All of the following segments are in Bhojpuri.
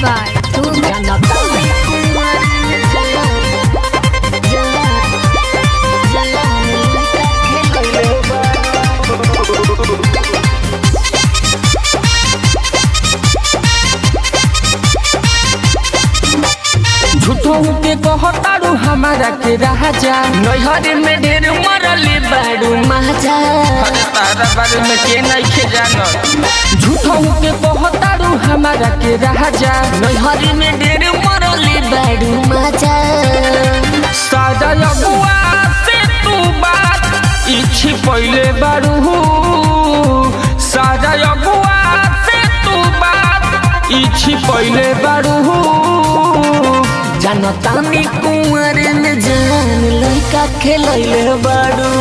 by झूठों के कहतारू हमारा के राजा नैहर में ढेर मरले बारू महाजा तारा बारे में के नहीं खे जानत। झूठों के कहतारू हमारा के राजा नैहर में ढेर मरले बारू महाजा साजा अगुआ से तू बात इच्छी पहले बारू साजा अगुआ से तू बात इच्छी पहले बारू जानतानी कुंवर में जान लइका खेलैले बारू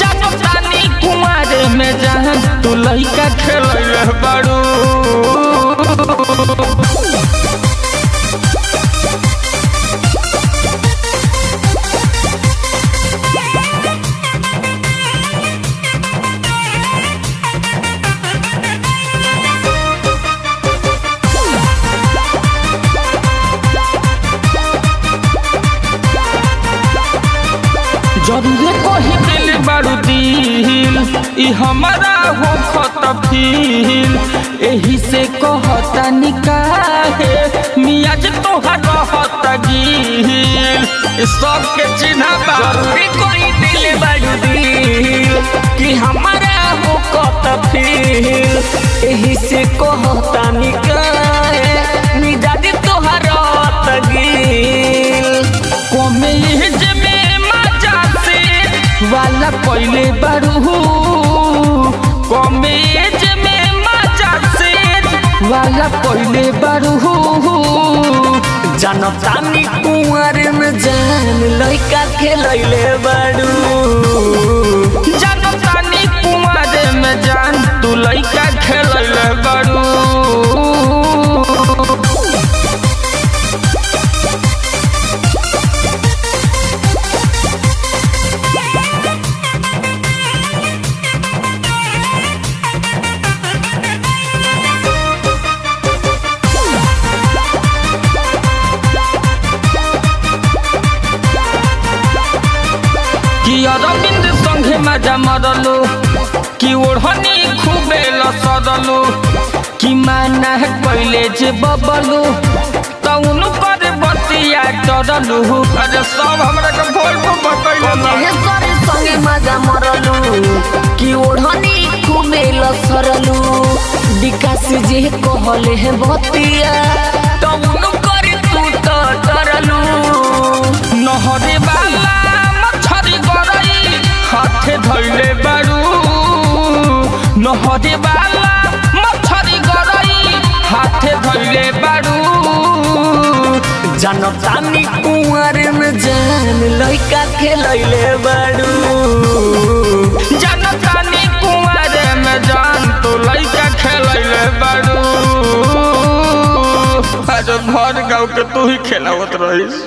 जानतानी कुंवर में जान तू लइका खेलैले बारू जरूरे कही दिल बारू दिल ई हमारा हो खत फील एही से कहता निकाहे मियाज तोहर रहत गिल सब के चिन्ह बा जरूरे कही दिल बारू दिल कि हमारा हो खत फील एही से कहता निकाहे मियाज तोहर रहत गिल कोमे वाला पहले बारू कमेज में मजा से वाला पहले बारू जानतानी कुंवर में जान लइका खेलैले बारू जानतानी कुंवर में जान तू लइका खेलैले बारू अरविंद संगे मजा मरलो कि ओढ़नी खूबे लसरलो कि माना पहले जे बबलू तउन कर बतिया डरलू अरे सब हमरा के भोल को बतैले संगे मजा मरलो कि ओढ़नी खूबे लसरलो विकास जे कहले है बतिया तउन कर तू तो डरलू नहरे वाला हाथे धैले बारू नहरे वाला मछरी गरई हाथे धैले बारू जानतानी कुंवर में जान लइका खेलैले बारू जानतानी कुंवर में जान तो लइका खेलैले बारू आज घर गाँव के तू ही खेलावत रहीस।